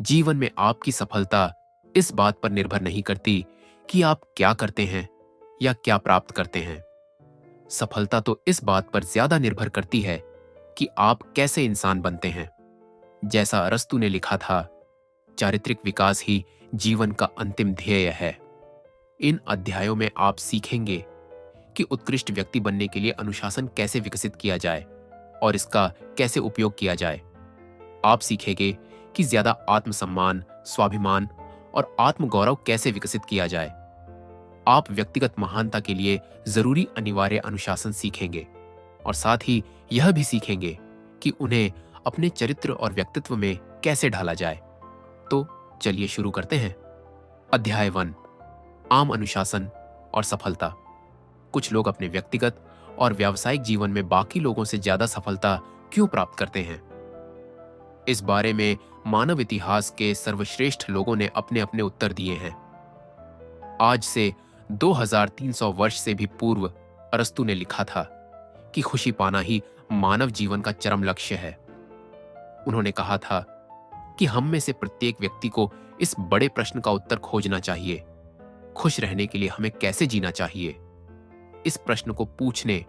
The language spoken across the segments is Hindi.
जीवन में आपकी सफलता इस बात पर निर्भर नहीं करती कि आप क्या करते हैं या क्या प्राप्त करते हैं। सफलता तो इस बात पर ज्यादा निर्भर करती है कि आप कैसे इंसान बनते हैं। जैसा अरस्तु ने लिखा था, चारित्रिक विकास ही जीवन का अंतिम ध्येय है। इन अध्यायों में आप सीखेंगे कि उत्कृष्ट व्यक्ति बनने के लिए अनुशासन कैसे विकसित किया जाए और इसका कैसे उपयोग किया जाए। आप सीखेंगे कि ज्यादा आत्मसम्मान, स्वाभिमान और आत्मगौरव कैसे विकसित किया जाए। आप व्यक्तिगत महानता के लिए जरूरी अनिवार्य अनुशासन सीखेंगे और साथ ही यह भी सीखेंगे कि उन्हें अपने चरित्र और व्यक्तित्व में कैसे ढाला जाए। तो चलिए शुरू करते हैं। अध्याय 1, आम अनुशासन और सफलता। कुछ लोग अपने व्यक्तिगत और व्यावसायिक जीवन में बाकी लोगों से ज्यादा सफलता क्यों प्राप्त करते हैं? इस बारे में मानव इतिहास के सर्वश्रेष्ठ लोगों ने अपने अपने उत्तर दिए हैं। आज से 2300 वर्ष से भी पूर्व अरस्तु ने लिखा था कि खुशी पाना ही मानव जीवन का चरम लक्ष्य है। उन्होंने कहा था कि हम में से प्रत्येक व्यक्ति को इस बड़े प्रश्न का उत्तर खोजना चाहिए, खुश रहने के लिए हमें कैसे जीना चाहिए। इस प्रश्न को पूछने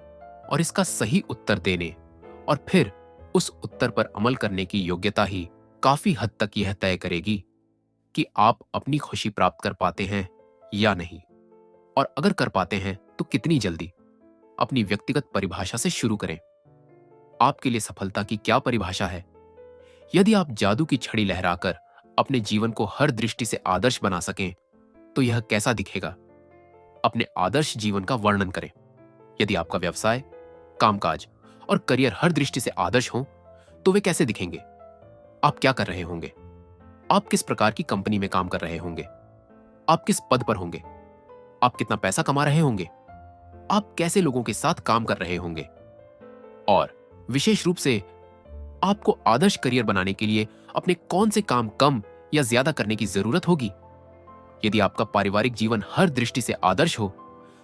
और इसका सही उत्तर देने और फिर उस उत्तर पर अमल करने की योग्यता ही काफी हद तक यह तय करेगी कि आप अपनी खुशी प्राप्त कर पाते हैं या नहीं, और अगर कर पाते हैं तो कितनी जल्दी। अपनी व्यक्तिगत परिभाषा से शुरू करें। आपके लिए सफलता की क्या परिभाषा है? यदि आप जादू की छड़ी लहराकर अपने जीवन को हर दृष्टि से आदर्श बना सकें तो यह कैसा दिखेगा? अपने आदर्श जीवन का वर्णन करें। यदि आपका व्यवसाय, कामकाज और करियर हर दृष्टि से आदर्श हो तो वे कैसे दिखेंगे? आप क्या कर रहे होंगे? आप किस प्रकार की कंपनी में काम कर रहे होंगे? आप किस पद पर होंगे? आप कितना पैसा कमा रहे होंगे? आप कैसे लोगों के साथ काम कर रहे होंगे? और विशेष रूप से आपको आदर्श करियर बनाने के लिए अपने कौन से काम कम या ज्यादा करने की जरूरत होगी? यदि आपका पारिवारिक जीवन हर दृष्टि से आदर्श हो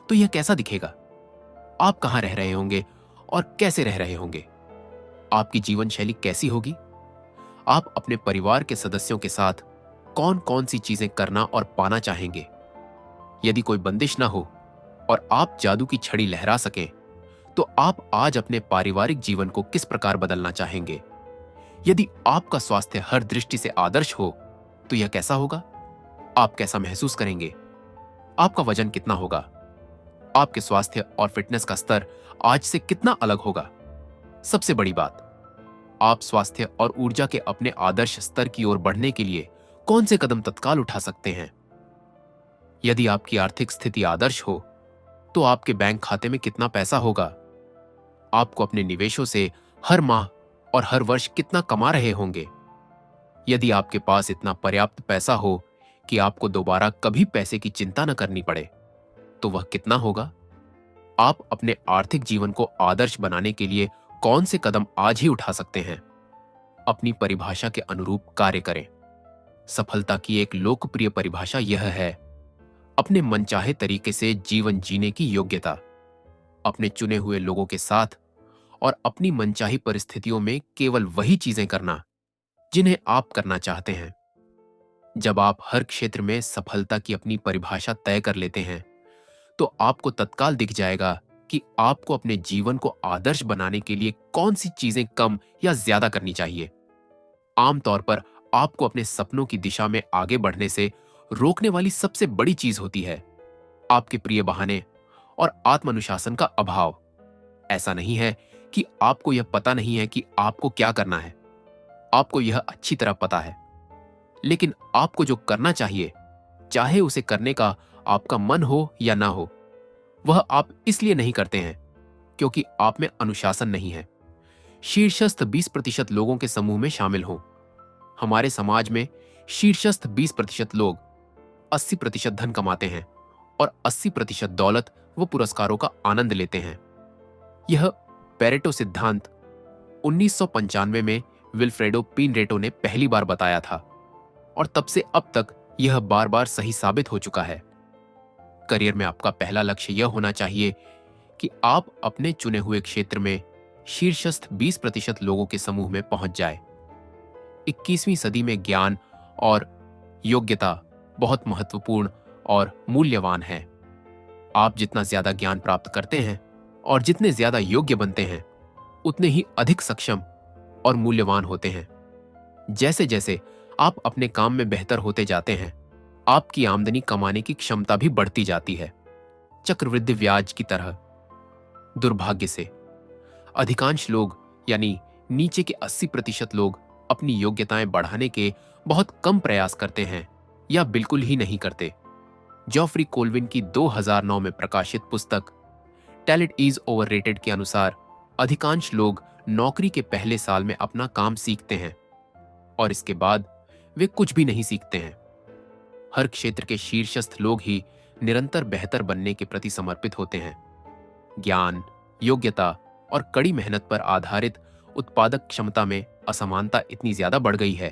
तो यह कैसा दिखेगा? आप कहां रह रहे होंगे और कैसे रह रहे होंगे? आपकी जीवन शैली कैसी होगी? आप अपने परिवार के सदस्यों के साथ कौन कौन सी चीजें करना और पाना चाहेंगे? यदि कोई बंदिश ना हो और आप जादू की छड़ी लहरा सकें तो आप आज अपने पारिवारिक जीवन को किस प्रकार बदलना चाहेंगे? यदि आपका स्वास्थ्य हर दृष्टि से आदर्श हो तो यह कैसा होगा? आप कैसा महसूस करेंगे? आपका वजन कितना होगा? आपके स्वास्थ्य और फिटनेस का स्तर आज से कितना अलग होगा? सबसे बड़ी बात, आप स्वास्थ्य और ऊर्जा के अपने आदर्श स्तर की ओर बढ़ने के लिए कौन से कदम तत्काल उठा सकते हैं? यदि आपकी आर्थिक स्थिति आदर्श हो तो आपके बैंक खाते में कितना पैसा होगा? आपको अपने निवेशों से हर माह और हर वर्ष कितना कमा रहे होंगे? यदि आपके पास इतना पर्याप्त पैसा हो कि आपको दोबारा कभी पैसे की चिंता न करनी पड़े तो वह कितना होगा? आप अपने आर्थिक जीवन को आदर्श बनाने के लिए कौन से कदम आज ही उठा सकते हैं? अपनी परिभाषा के अनुरूप कार्य करें। सफलता की एक लोकप्रिय परिभाषा यह है, अपने मनचाहे तरीके से जीवन जीने की योग्यता, अपने चुने हुए लोगों के साथ और अपनी मनचाही परिस्थितियों में केवल वही चीजें करना जिन्हें आप करना चाहते हैं। जब आप हर क्षेत्र में सफलता की अपनी परिभाषा तय कर लेते हैं तो आपको तत्काल दिख जाएगा कि आपको अपने जीवन को आदर्श बनाने के लिए कौन सी चीजें कम या ज्यादा करनी चाहिए। आमतौर पर आपको अपने सपनों की दिशा में आगे बढ़ने से रोकने वाली सबसे बड़ी चीज होती है आपके प्रिय बहाने और आत्मानुशासन का अभाव। ऐसा नहीं है कि आपको यह पता नहीं है कि आपको क्या करना है, आपको यह अच्छी तरह पता है, लेकिन आपको जो करना चाहिए, चाहे उसे करने का आपका मन हो या ना हो, वह आप इसलिए नहीं करते हैं क्योंकि आप में अनुशासन नहीं है। शीर्षस्थ 20% लोगों के समूह में शामिल हो। हमारे समाज में शीर्षस्थ 20% लोग 80% धन कमाते हैं और 80% दौलत व पुरस्कारों का आनंद लेते हैं। यह पेरेटो सिद्धांत 1995 में विल्फ्रेडो पिनरेटो ने पहली बार बताया था और तब से अब तक यह बार बार सही साबित हो चुका है। करियर में आपका पहला लक्ष्य यह होना चाहिए कि आप अपने चुने हुए क्षेत्र में शीर्षस्थ 20% लोगों के समूह में पहुंच जाए। 21वीं सदी में ज्ञान और योग्यता बहुत महत्वपूर्ण और मूल्यवान है। आप जितना ज्यादा ज्ञान प्राप्त करते हैं और जितने ज्यादा योग्य बनते हैं, उतने ही अधिक सक्षम और मूल्यवान होते हैं। जैसे जैसे आप अपने काम में बेहतर होते जाते हैं, आपकी आमदनी कमाने की क्षमता भी बढ़ती जाती है, चक्रवृद्धि ब्याज की तरह। दुर्भाग्य से अधिकांश लोग यानी नीचे के 80% लोग अपनी योग्यताएं बढ़ाने के बहुत कम प्रयास करते हैं या बिल्कुल ही नहीं करते। जॉफ्री कोल्विन की 2009 में प्रकाशित पुस्तक टैलेंट इज ओवररेटेड के अनुसार अधिकांश लोग नौकरी के पहले साल में अपना काम सीखते हैं और इसके बाद वे कुछ भी नहीं सीखते हैं। हर क्षेत्र के शीर्षस्थ लोग ही निरंतर बेहतर बनने के प्रति समर्पित होते हैं। ज्ञान, योग्यता और कड़ी मेहनत पर आधारित उत्पादक क्षमता में असमानता इतनी ज्यादा बढ़ गई है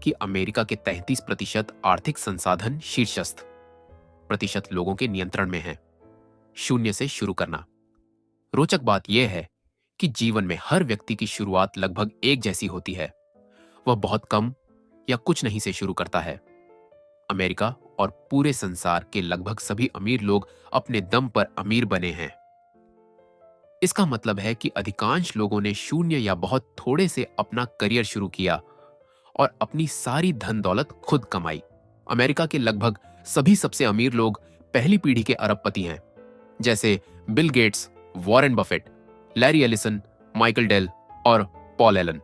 कि अमेरिका के 33% आर्थिक संसाधन शीर्षस्थ प्रतिशत लोगों के नियंत्रण में है। शून्य से शुरू करना। रोचक बात यह है कि जीवन में हर व्यक्ति की शुरुआत लगभग एक जैसी होती है। वह बहुत कम या कुछ नहीं से शुरू करता है। अमेरिका और पूरे संसार के लगभग सभी अमीर लोग अपने दम पर अमीर बने हैं। इसका मतलब है कि अधिकांश लोगों ने शून्य या बहुत थोड़े से अपना करियर शुरू किया और अपनी सारी धन दौलत खुद कमाई। अमेरिका के लगभग सभी सबसे अमीर लोग पहली पीढ़ी के अरबपति हैं, जैसे Bill Gates, Warren Buffett, Larry Ellison, Michael Dell और पॉल एलन।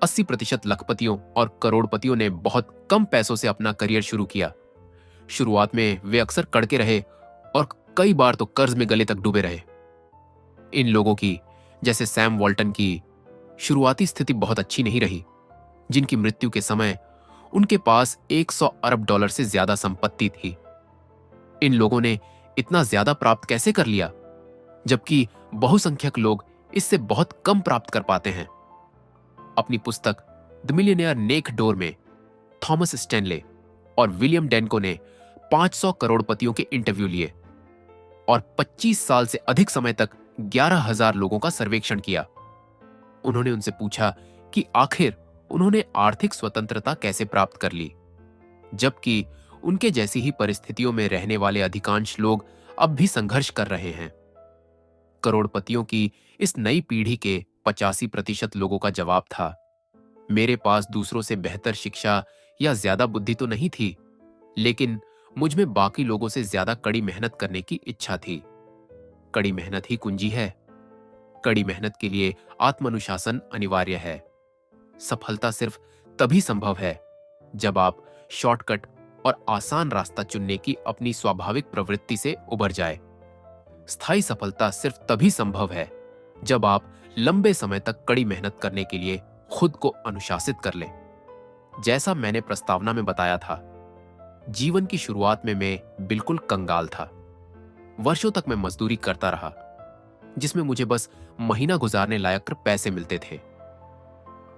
80% लखपतियों और करोड़पतियों ने बहुत कम पैसों से अपना करियर शुरू किया। शुरुआत में वे अक्सर कड़के रहे और कई बार तो कर्ज में गले तक डूबे रहे। इन लोगों की, जैसे सैम वॉल्टन की, शुरुआती स्थिति बहुत अच्छी नहीं रही, जिनकी मृत्यु के समय उनके पास 100 अरब डॉलर से ज्यादा संपत्ति थी। इन लोगों ने इतना ज्यादा प्राप्त कैसे कर लिया, जबकि बहुसंख्यक लोग इससे बहुत कम प्राप्त कर पाते हैं? अपनी पुस्तक द मिलियनेयर नेक्स्ट डोर में थॉमस स्टैनले और विलियम डेनको ने 500 करोड़पतियों के इंटरव्यू लिए और 25 साल से अधिक समय तक 11,000 लोगों का सर्वेक्षण किया। उन्होंने उनसे पूछा कि आखिर उन्होंने आर्थिक स्वतंत्रता कैसे प्राप्त कर ली, जबकि उनके जैसी ही परिस्थितियों में रहने वाले अधिकांश लोग अब भी संघर्ष कर रहे हैं। करोड़पतियों की इस नई पीढ़ी के 85% लोगों का जवाब था, मेरे पास दूसरों से बेहतर शिक्षा या ज्यादा बुद्धि तो नहीं थी, लेकिन मुझ में बाकी लोगों से ज्यादा कड़ी मेहनत करने की इच्छा थी। कड़ी मेहनत ही कुंजी है। कड़ी मेहनत के लिए आत्मानुशासन अनिवार्य है। सफलता सिर्फ तभी संभव है जब आप शॉर्टकट और आसान रास्ता चुनने की अपनी स्वाभाविक प्रवृत्ति से उबर जाए। स्थायी सफलता सिर्फ तभी संभव है जब आप लंबे समय तक कड़ी मेहनत करने के लिए खुद को अनुशासित कर लें। जैसा मैंने प्रस्तावना में बताया था, जीवन की शुरुआत में मैं बिल्कुल कंगाल था। वर्षों तक मैं मजदूरी करता रहा, जिसमें मुझे बस महीना गुजारने लायक पैसे मिलते थे।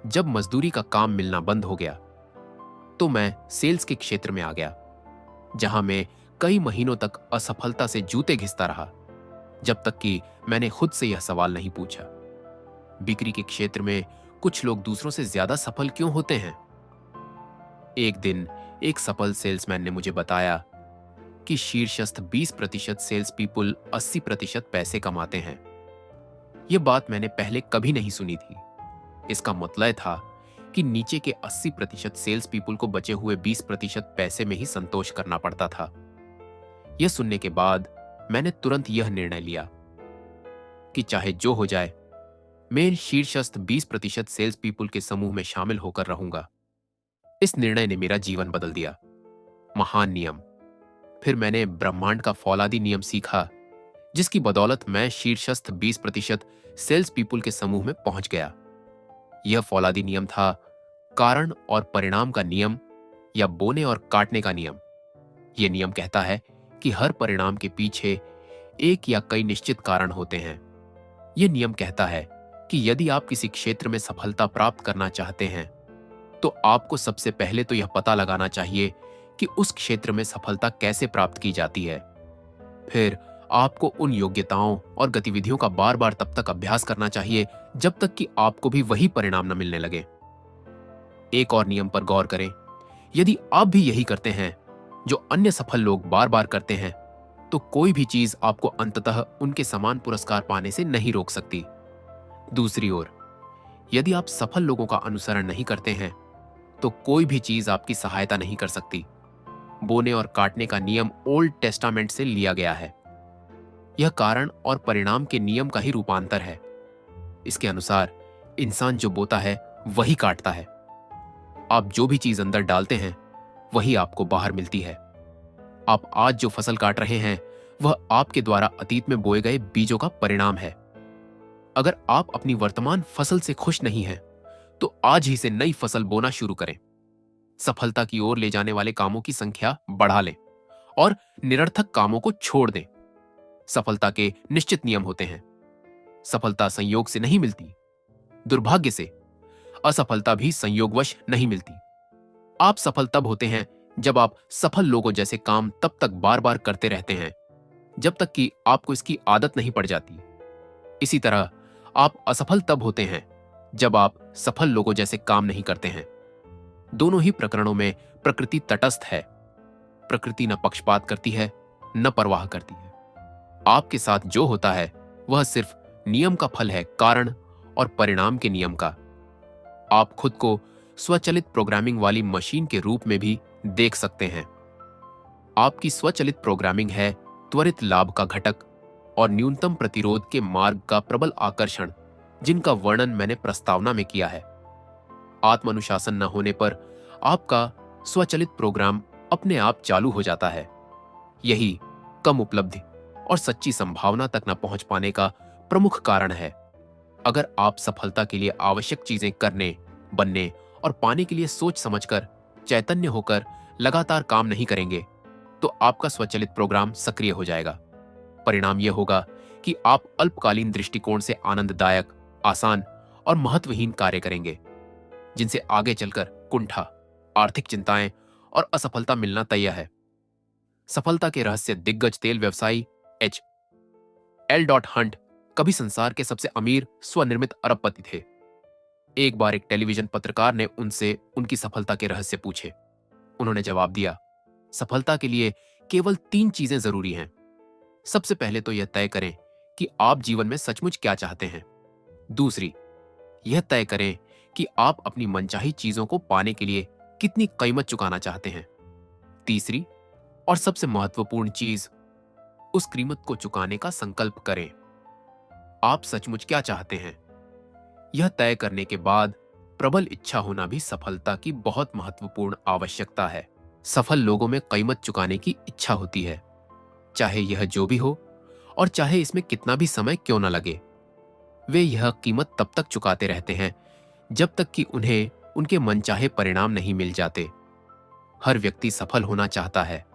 जब मजदूरी का काम मिलना बंद हो गया, तो मैं सेल्स के क्षेत्र में आ गया, जहां मैं कई महीनों तक असफलता से जूते घिसता रहा, जब तक कि मैंने खुद से यह सवाल नहीं पूछा, बिक्री के क्षेत्र में कुछ लोग दूसरों से ज्यादा सफल क्यों होते हैं? एक दिन एक सफल सेल्समैन ने मुझे बताया कि शीर्षस्थ 20% सेल्स पीपल 80% पैसे कमाते हैं। यह बात मैंने पहले कभी नहीं सुनी थी। इसका मतलब था कि नीचे के 80% सेल्स पीपल को बचे हुए 20% पैसे में ही संतोष करना पड़ता था। यह सुनने के बाद मैंने तुरंत यह निर्णय लिया कि चाहे जो हो जाए, मैं शीर्षस्थ 20% सेल्स पीपल के समूह में शामिल होकर रहूंगा। इस निर्णय ने मेरा जीवन बदल दिया। महान नियम। फिर मैंने ब्रह्मांड का फौलादी नियम सीखा, जिसकी बदौलत मैं शीर्षस्थ 20% सेल्स पीपल के समूह में पहुंच गया। यह फौलादी नियम था कारण और परिणाम का नियम, या बोने और काटने का नियम। यह नियम कहता है कि हर परिणाम के पीछे एक या कई निश्चित कारण होते हैं। यह नियम कहता है कि यदि आप किसी क्षेत्र में सफलता प्राप्त करना चाहते हैं, तो आपको सबसे पहले तो यह पता लगाना चाहिए कि उस क्षेत्र में सफलता कैसे प्राप्त की जाती है। फिर आपको उन योग्यताओं और गतिविधियों का बार बार तब तक अभ्यास करना चाहिए जब तक कि आपको भी वही परिणाम न मिलने लगे। एक और नियम पर गौर करें यदि आप भी यही करते हैं जो अन्य सफल लोग बार बार करते हैं, तो कोई भी चीज आपको अंततः उनके समान पुरस्कार पाने से नहीं रोक सकती। दूसरी ओर, यदि आप सफल लोगों का अनुसरण नहीं करते हैं, तो कोई भी चीज आपकी सहायता नहीं कर सकती। बोने और काटने का नियम ओल्ड टेस्टामेंट से लिया गया है। यह कारण और परिणाम के नियम का ही रूपांतर है। इसके अनुसार इंसान जो बोता है वही काटता है। आप जो भी चीज अंदर डालते हैं वही आपको बाहर मिलती है। आप आज जो फसल काट रहे हैं वह आपके द्वारा अतीत में बोए गए बीजों का परिणाम है। अगर आप अपनी वर्तमान फसल से खुश नहीं हैं, तो आज ही से नई फसल बोना शुरू करें। सफलता की ओर ले जाने वाले कामों की संख्या बढ़ा लें और निरर्थक कामों को छोड़ दें। सफलता के निश्चित नियम होते हैं। सफलता संयोग से नहीं मिलती, दुर्भाग्य से। असफलता भी संयोगवश नहीं मिलती। आप सफल तब होते हैं जब आप सफल लोगों जैसे काम तब तक बार बार करते रहते हैं जब तक कि आपको इसकी आदत नहीं पड़ जाती। इसी तरह आप असफल तब होते हैं जब आप सफल लोगों जैसे काम नहीं करते हैं। दोनों ही प्रकरणों में प्रकृति तटस्थ है। प्रकृति न पक्षपात करती है, न परवाह करती है। आपके साथ जो होता है वह सिर्फ नियम का फल है, कारण और परिणाम के नियम का। आप खुद को स्वचालित प्रोग्रामिंग वाली मशीन के रूप में भी देख सकते हैं। आपकी स्वचालित प्रोग्रामिंग है त्वरित लाभ का घटक और न्यूनतम प्रतिरोध के मार्ग का प्रबल आकर्षण, जिनका वर्णन मैंने प्रस्तावना में किया है। आत्मानुशासन न होने पर आपका स्वचालित प्रोग्राम अपने आप चालू हो जाता है। यही कम उपलब्धि और सच्ची संभावना तक न पहुंच पाने का प्रमुख कारण है। अगर आप सफलता के लिए आवश्यक चीजें करने, बनने और पाने के लिए सोच समझकर, चैतन्य होकर लगातार काम नहीं करेंगे, तो आपका स्वचालित प्रोग्राम सक्रिय हो जाएगा। परिणाम यह होगा कि आप अल्पकालीन दृष्टिकोण से आनंददायक, आसान और महत्वहीन कार्य करेंगे, जिनसे आगे चलकर कुंठा, आर्थिक चिंताएं और असफलता मिलना तय है। सफलता के रहस्य दिग्गज तेल व्यवसायी एल. हंट कभी संसार के सबसे अमीर स्वनिर्मित अरबपति थे। एक बार एक टेलीविजन पत्रकार ने उनसे उनकी सफलता के रहस्य पूछे। उन्होंने जवाब दिया, सफलता के लिए केवल 3 चीजें जरूरी हैं। सबसे पहले तो यह तय करें कि आप जीवन में सचमुच क्या चाहते हैं। दूसरी, यह तय करें कि आप अपनी मनचाही चीजों को पाने के लिए कितनी कीमत चुकाना चाहते हैं। तीसरी और सबसे महत्वपूर्ण चीज, उस कीमत को चुकाने का संकल्प करें। आप सचमुच क्या चाहते हैं? यह तय करने के बाद प्रबल इच्छा होना भी सफलता की बहुत महत्वपूर्ण आवश्यकता है। सफल लोगों में कीमत चुकाने की इच्छा होती है, चाहे यह जो भी हो और चाहे इसमें कितना भी समय क्यों न लगे। वे यह कीमत तब तक चुकाते रहते हैं जब तक कि उन्हें उनके मनचाहे परिणाम नहीं मिल जाते। हर व्यक्ति सफल होना चाहता है।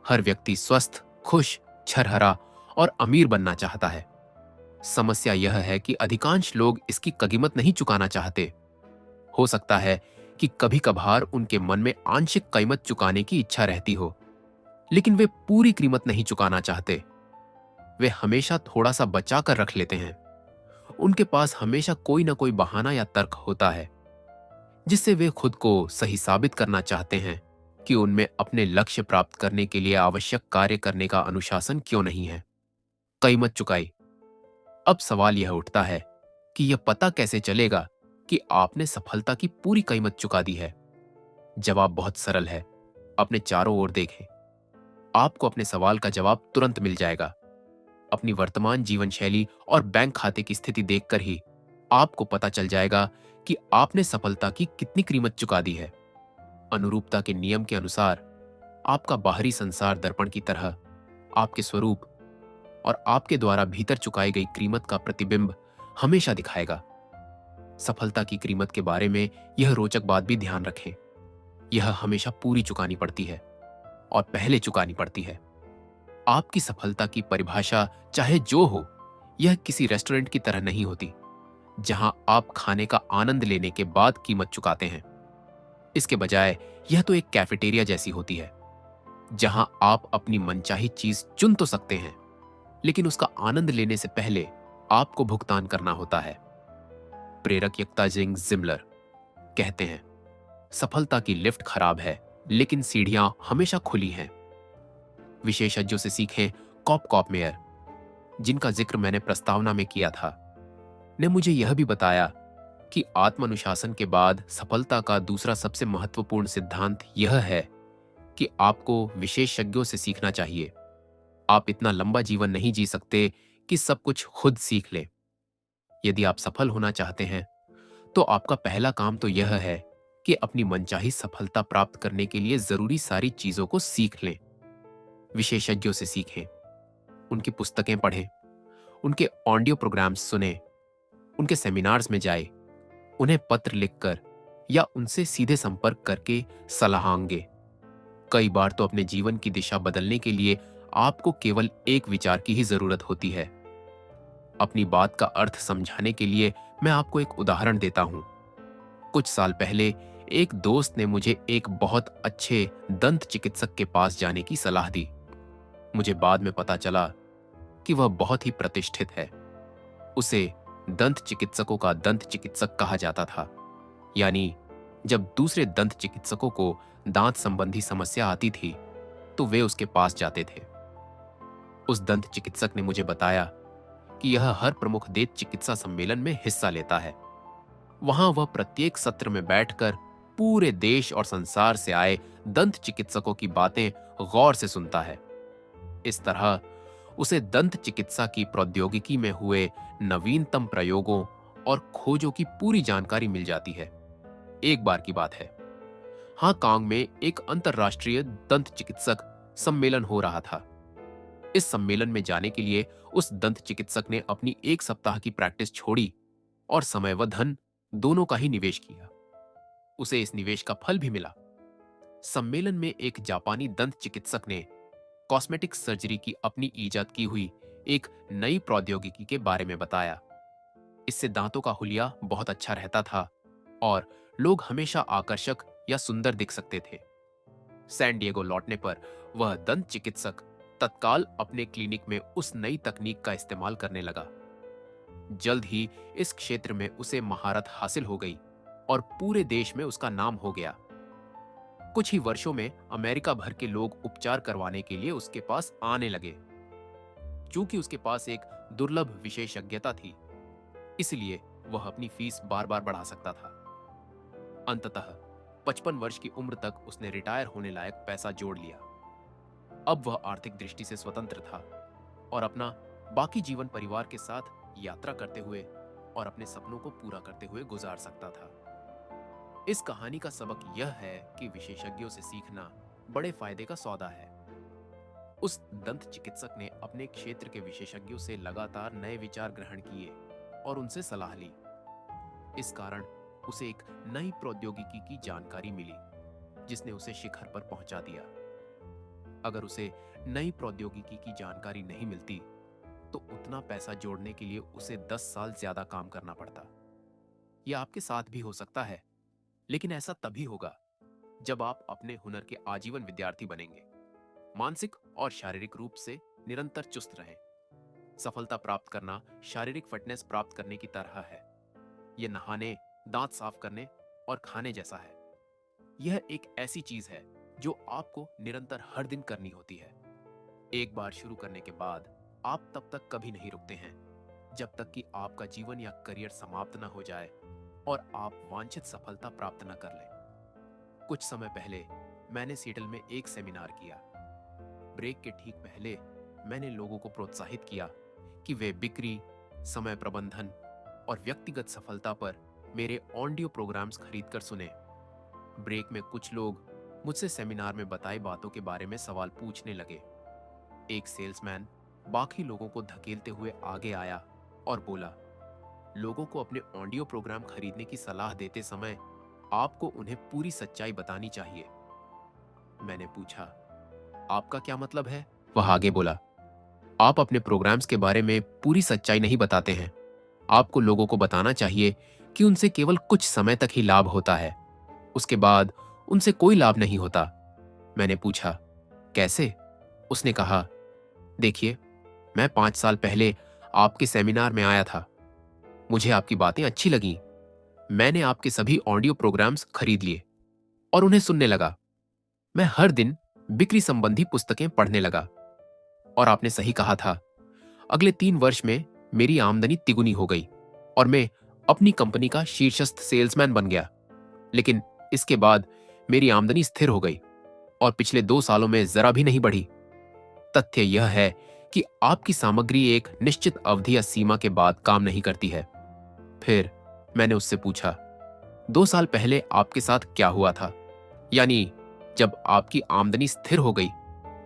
हर व्यक्ति स्वस्थ, खुश, छरहरा और अमीर बनना चाहता है। समस्या यह है कि अधिकांश लोग इसकी कीमत नहीं चुकाना चाहते। हो सकता है कि कभी कभार उनके मन में आंशिक कीमत चुकाने की इच्छा रहती हो, लेकिन वे पूरी कीमत नहीं चुकाना चाहते। वे हमेशा थोड़ा सा बचा कर रख लेते हैं। उनके पास हमेशा कोई ना कोई बहाना या तर्क होता है, जिससे वे खुद को सही साबित करना चाहते हैं कि उनमें अपने लक्ष्य प्राप्त करने के लिए आवश्यक कार्य करने का अनुशासन क्यों नहीं है। कीमत चुकाई। अब सवाल यह उठता है कि यह पता कैसे चलेगा कि आपने सफलता की पूरी कीमत चुका दी है। जवाब बहुत सरल है। अपने चारों ओर देखें। आपको अपने सवाल का जवाब तुरंत मिल जाएगा। अपनी वर्तमान जीवन शैली और बैंक खाते की स्थिति देखकर ही आपको पता चल जाएगा कि आपने सफलता की कितनी कीमत चुका दी है। अनुरूपता के नियम के अनुसार आपका बाहरी संसार दर्पण की तरह आपके स्वरूप और आपके द्वारा भीतर चुकाई गई कीमत का प्रतिबिंब हमेशा दिखाएगा। सफलता की कीमत के बारे में यह रोचक बात भी ध्यान रखें। यह हमेशा पूरी चुकानी पड़ती है और पहले चुकानी पड़ती है। आपकी सफलता की परिभाषा चाहे जो हो, यह किसी रेस्टोरेंट की तरह नहीं होती, जहां आप खाने का आनंद लेने के बाद कीमत चुकाते हैं। इसके बजाय यह तो एक कैफेटेरिया जैसी होती है, जहां आप अपनी मनचाही चीज चुन तो सकते हैं, लेकिन उसका आनंद लेने से पहले आपको भुगतान करना होता है। प्रेरक यक्ता जिंग जिमलर कहते हैं, सफलता की लिफ्ट खराब है लेकिन सीढ़ियां हमेशा खुली हैं। विशेषज्ञों से सीखें। कॉप कॉप मेयर, जिनका जिक्र मैंने प्रस्तावना में किया था, ने मुझे यह भी बताया कि आत्मानुशासन के बाद सफलता का दूसरा सबसे महत्वपूर्ण सिद्धांत यह है कि आपको विशेषज्ञों से सीखना चाहिए। आप इतना लंबा जीवन नहीं जी सकते कि सब कुछ खुद सीख लें। यदि आप सफल होना चाहते हैं तो आपका पहला काम तो यह है कि अपनी मनचाही सफलता प्राप्त करने के लिए जरूरी सारी चीजों को सीख लें। विशेषज्ञों से सीखें, उनकी पुस्तकें पढ़ें, उनके ऑडियो प्रोग्राम्स सुनें, उनके सेमिनार्स में जाएं, उन्हें पत्र लिखकर या उनसे सीधे संपर्क करके सलाहांगे। कई बार तो अपने जीवन की दिशा बदलने के लिए आपको केवल एक विचार की ही जरूरत होती है। अपनी बात का अर्थ समझाने के लिए मैं आपको एक उदाहरण देता हूं। कुछ साल पहले एक दोस्त ने मुझे एक बहुत अच्छे दंत चिकित्सक के पास जाने की सलाह दी। मुझे बाद में पता चला कि वह बहुत ही प्रतिष्ठित है। उसे दंत चिकित्सकों का दंत चिकित्सक कहा जाता था। यानी जब दूसरे दंत चिकित्सकों को दांत संबंधी समस्या आती थी तो वे उसके पास जाते थे। उस दंत चिकित्सक ने मुझे बताया कि यह हर प्रमुख दांत चिकित्सा सम्मेलन में हिस्सा लेता है। वहां वह प्रत्येक सत्र में बैठकर पूरे देश और संसार से आए दंत चिकित्सकों की बातें गौर से सुनता है। इस तरह उसे दंत चिकित्सा की प्रौद्योगिकी में हुए नवीनतम प्रयोगों और खोजों की पूरी जानकारी मिल जाती है। एक बार की बात है, हांगकांग में एक अंतर्राष्ट्रीय दंत चिकित्सक सम्मेलन हो रहा था। इस सम्मेलन में जाने के लिए उस दंत चिकित्सक ने अपनी एक सप्ताह की प्रैक्टिस छोड़ी और समय व धन दोनों का ही निवेश किया। उसे इस निवेश का फल भी मिला। सम्मेलन में एक जापानी दंत चिकित्सक ने कॉस्मेटिक सर्जरी की अपनी ईजाद की हुई एक नई प्रौद्योगिकी के बारे में बताया। इससे दांतों का हुलिया बहुत अच्छा रहता था और लोग हमेशा आकर्षक या सुंदर दिख सकते थे। सैन डिएगो लौटने पर वह दंत चिकित्सक तत्काल अपने क्लिनिक में उस नई तकनीक का इस्तेमाल करने लगा। जल्द ही इस क्षेत्र में उसे महारत हासिल हो गई और पूरे देश में उसका नाम हो गया। कुछ ही वर्षों में अमेरिका भर के लोग उपचार करवाने के लिए उसके पास आने लगे। चूंकि उसके पास एक दुर्लभ विशेषज्ञता थी, इसलिए वह अपनी फीस बार बार बढ़ा सकता था। अंततः 55 वर्ष की उम्र तक उसने रिटायर होने लायक पैसा जोड़ लिया। अब वह आर्थिक दृष्टि से स्वतंत्र था और अपना बाकी जीवन परिवार के साथ यात्रा करते हुए और अपने सपनों को पूरा करते हुए गुजार सकता था। इस कहानी का सबक यह है कि विशेषज्ञों से सीखना बड़े फायदे का सौदा है। उस दंत चिकित्सक ने अपने क्षेत्र के विशेषज्ञों से लगातार नए विचार ग्रहण किए और उनसे सलाह ली। इस कारण उसे एक नई प्रौद्योगिकी की जानकारी मिली जिसने उसे शिखर पर पहुंचा दिया। अगर उसे नई प्रौद्योगिकी की जानकारी नहीं मिलती तो उतना पैसा जोड़ने के लिए उसे 10 साल ज्यादा काम करना पड़ता। यह आपके साथ भी हो सकता है, लेकिन ऐसा तभी होगा जब आप अपने हुनर के आजीवन विद्यार्थी बनेंगे। मानसिक और शारीरिक रूप से निरंतर चुस्त रहें। सफलता प्राप्त करना शारीरिक फिटनेस प्राप्त करने की तरह है। यह नहाने, दांत साफ करने और खाने जैसा है। यह एक ऐसी चीज है जो आपको निरंतर हर दिन करनी होती है। एक बार शुरू करने के बाद आप तब तक कभी नहीं रुकते हैं जब तक कि आपका जीवन या करियर समाप्त न हो जाए और आप वांछित सफलता प्राप्त न कर लें। कुछ समय पहले मैंने सीएटल में एक सेमिनार किया। ब्रेक के ठीक पहले मैंने लोगों को प्रोत्साहित किया कि वे बिक्री, समय प्रबंधन और व्यक्तिगत सफलता पर मेरे ऑडियो प्रोग्राम्स खरीदकर सुने। ब्रेक में कुछ लोग मुझसे सेमिनार में बताई बातों के बारे में सवाल पूछने लगे। एक सेल्समैन बाकी लोगों को धकेलते हुए आगे आया और बोला, लोगों को अपने ऑडियो प्रोग्राम खरीदने की सलाह देते समय आपको उन्हें पूरी सच्चाई बतानी चाहिए। मैंने पूछा, आपका क्या मतलब है? वह आगे बोला, आप अपने प्रोग्राम्स के बारे में पूरी सच्चाई नहीं बताते हैं। आपको लोगों को बताना चाहिए कि उनसे केवल कुछ समय तक ही लाभ होता है, उसके बाद उनसे कोई लाभ नहीं होता। मैंने पूछा, कैसे? उसने कहा, देखिए, मैं 5 साल पहले आपके सेमिनार में आया था। मुझे आपकी बातें अच्छी लगीं। मैंने आपके सभी ऑडियो प्रोग्राम्स खरीद लिए और उन्हें सुनने लगा। मैं हर दिन बिक्री संबंधी पुस्तकें पढ़ने लगा। और आपने सही कहा था, अगले 3 वर्ष में मेरी आमदनी तिगुनी हो गई और मैं अपनी कंपनी का शीर्षस्थ सेल्समैन बन गया। लेकिन इसके बाद मेरी आमदनी स्थिर हो गई और पिछले 2 सालों में जरा भी नहीं बढ़ी। तथ्य यह है कि आपकी सामग्री एक निश्चित अवधि या सीमा के बाद काम नहीं करती है। फिर मैंने उससे पूछा, 2 साल पहले आपके साथ क्या हुआ था? यानी जब आपकी आमदनी स्थिर हो गई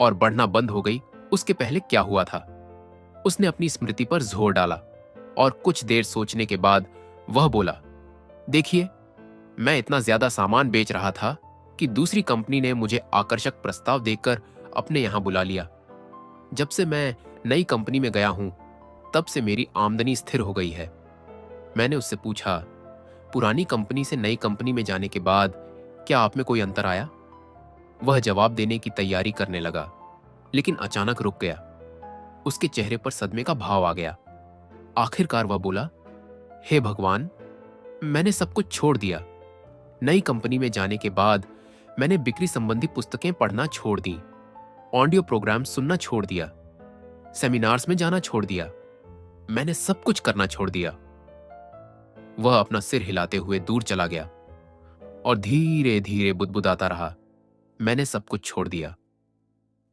और बढ़ना बंद हो गई, उसके पहले क्या हुआ था? उसने अपनी स्मृति पर जोर डाला और कुछ देर सोचने के बाद वह बोला, देखिए, मैं इतना ज्यादा सामान बेच रहा था कि दूसरी कंपनी ने मुझे आकर्षक प्रस्ताव देकर अपने यहां बुला लिया। जब से मैं नई कंपनी में गया हूं, तब से मेरी आमदनी स्थिर हो गई है। मैंने उससे पूछा, पुरानी कंपनी से नई कंपनी में जाने के बाद क्या आप में कोई अंतर आया? वह जवाब देने की तैयारी करने लगा, लेकिन अचानक रुक गया। उसके चेहरे पर सदमे का भाव आ गया। आखिरकार वह बोला, हे भगवान, मैंने सब कुछ छोड़ दिया। नई कंपनी में जाने के बाद मैंने बिक्री संबंधी पुस्तकें पढ़ना छोड़ दी, ऑडियो प्रोग्राम सुनना छोड़ दिया, सेमिनार्स में जाना छोड़ दिया। मैंने सब कुछ करना छोड़ दिया। वह अपना सिर हिलाते हुए दूर चला गया और धीरे धीरे बुदबुदाता रहा, मैंने सब कुछ छोड़ दिया,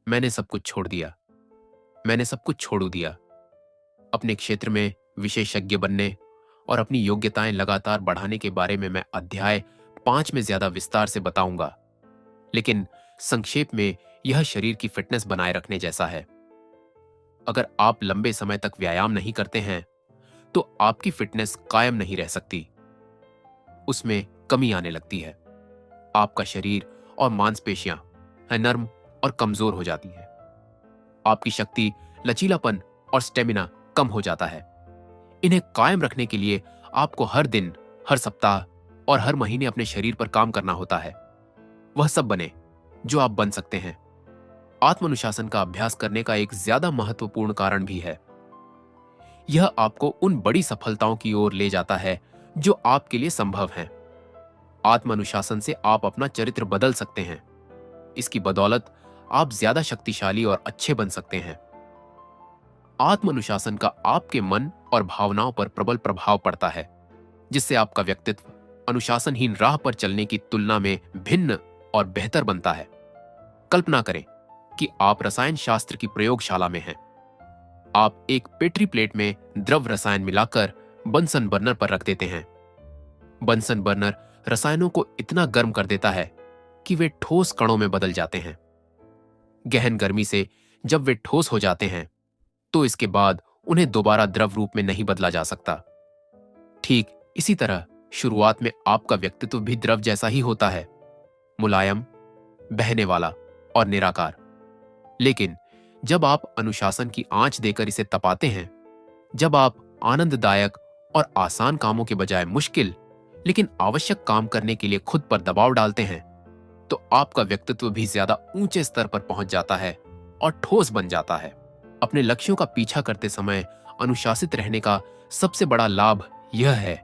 मैंने सब कुछ छोड़ दिया, मैंने सब कुछ छोड़ दिया। अपने क्षेत्र में विशेषज्ञ बनने और अपनी योग्यताएं लगातार बढ़ाने के बारे में मैं अध्याय 5 में ज्यादा विस्तार से बताऊंगा, लेकिन संक्षेप में यह शरीर की फिटनेस बनाए रखने जैसा है। अगर आप लंबे समय तक व्यायाम नहीं करते हैं तो आपकी फिटनेस कायम नहीं रह सकती, उसमें कमी आने लगती है। आपका शरीर और मांसपेशियां नर्म और कमजोर हो जाती है। आपकी शक्ति, लचीलापन और स्टेमिना कम हो जाता है। इन्हें कायम रखने के लिए आपको हर दिन, हर सप्ताह और हर महीने अपने शरीर पर काम करना होता है। वह सब बने जो आप बन सकते हैं। आत्मानुशासन का अभ्यास करने का एक ज्यादा महत्वपूर्ण कारण भी है। यह आपको उन बड़ी सफलताओं की ओर ले जाता है जो आपके लिए संभव हैं। आत्मानुशासन से आप अपना चरित्र बदल सकते हैं। इसकी बदौलत आप ज्यादा शक्तिशाली और अच्छे बन सकते हैं। आत्मानुशासन का आपके मन और भावनाओं पर प्रबल प्रभाव पड़ता है, जिससे आपका व्यक्तित्व अनुशासनहीन राह पर चलने की तुलना में भिन्न और बेहतर बनता है। कल्पना करें कि आप रसायन शास्त्र की प्रयोगशाला में हैं। आप एक पेट्री प्लेट में द्रव रसायन मिलाकर बंसन बर्नर पर रख देते हैं। बंसन बर्नर रसायनों को इतना गर्म कर देता है कि वे ठोस कणों में बदल जाते हैं। गहन गर्मी से जब वे ठोस हो जाते हैं तो इसके बाद उन्हें दोबारा द्रव रूप में नहीं बदला जा सकता। ठीक इसी तरह शुरुआत में आपका व्यक्तित्व भी द्रव जैसा ही होता है, मुलायम, बहने वाला और निराकार। लेकिन जब आप अनुशासन की आंच देकर इसे तपाते हैं, जब आप आनंददायक और आसान कामों के बजाय मुश्किल लेकिन आवश्यक काम करने के लिए खुद पर दबाव डालते हैं, तो आपका व्यक्तित्व भी ज्यादा ऊंचे स्तर पर पहुंच जाता है और ठोस बन जाता है। अपने लक्ष्यों का पीछा करते समय अनुशासित रहने का सबसे बड़ा लाभ यह है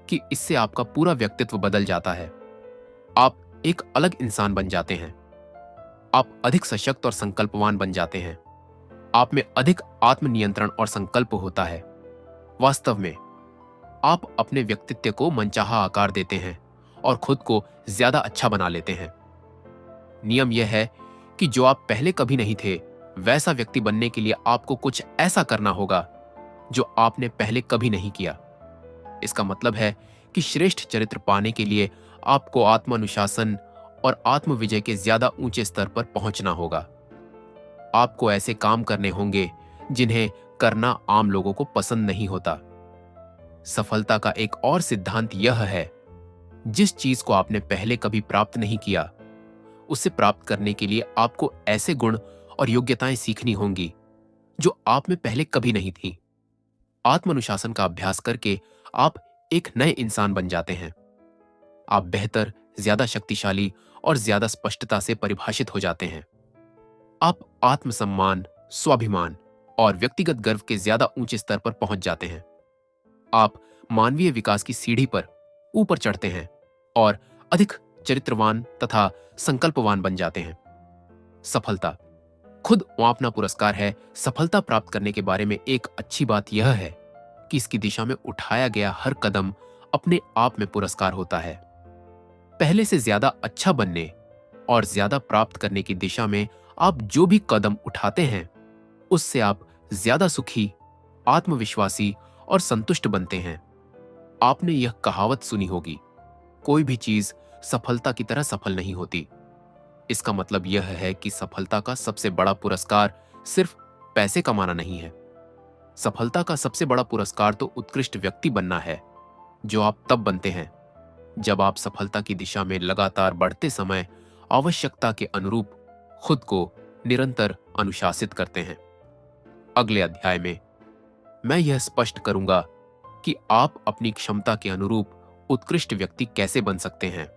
कि इससे आपका पूरा व्यक्तित्व बदल जाता है। आप एक अलग इंसान बन जाते हैं। आप अधिक सशक्त और संकल्पवान बन जाते हैं। आप में अधिक आत्मनियंत्रण और संकल्प होता है। वास्तव में आप अपने व्यक्तित्व को मनचाहा आकार देते हैं और खुद को ज्यादा अच्छा बना लेते हैं। नियम यह है कि जो आप पहले कभी नहीं थे, वैसा व्यक्ति बनने के लिए आपको कुछ ऐसा करना होगा जो आपने पहले कभी नहीं किया। इसका मतलब है कि श्रेष्ठ चरित्र पाने के लिए आपको आत्मानुशासन और आत्मविजय के ज्यादा ऊंचे स्तर पर पहुंचना होगा। आपको ऐसे काम करने होंगे जिन्हें करना आम लोगों को पसंद नहीं होता। सफलता का एक और सिद्धांत यह है, जिस चीज को आपने पहले कभी प्राप्त नहीं किया, उसे प्राप्त करने के लिए आपको ऐसे गुण और योग्यताएं सीखनी होंगी जो आप में पहले कभी नहीं थी। आत्मानुशासन का अभ्यास करके आप एक नए इंसान बन जाते हैं। आप बेहतर, ज्यादा शक्तिशाली और ज्यादा स्पष्टता से परिभाषित हो जाते हैं। आप आत्मसम्मान, स्वाभिमान और व्यक्तिगत गर्व के ज्यादा ऊंचे स्तर पर पहुंच जाते हैं। आप मानवीय विकास की सीढ़ी पर ऊपर चढ़ते हैं और अधिक चरित्रवान तथा संकल्पवान बन जाते हैं। सफलता खुद वो पुरस्कार है। सफलता प्राप्त करने के बारे में एक अच्छी बात यह है कि इसकी दिशा में उठाया गया हर कदम अपने आप में पुरस्कार होता है। पहले से ज्यादा अच्छा बनने और ज्यादा प्राप्त करने की दिशा में आप जो भी कदम उठाते हैं, उससे आप ज्यादा सुखी, आत्मविश्वासी और संतुष्ट बनते हैं। आपने यह कहावत सुनी होगी, कोई भी चीज सफलता की तरह सफल नहीं होती। इसका मतलब यह है कि सफलता का सबसे बड़ा पुरस्कार सिर्फ पैसे कमाना नहीं है। सफलता का सबसे बड़ा पुरस्कार तो उत्कृष्ट व्यक्ति बनना है, जो आप तब बनते हैं जब आप सफलता की दिशा में लगातार बढ़ते समय आवश्यकता के अनुरूप खुद को निरंतर अनुशासित करते हैं। अगले अध्याय में मैं यह स्पष्ट करूंगा कि आप अपनी क्षमता के अनुरूप उत्कृष्ट व्यक्ति कैसे बन सकते हैं।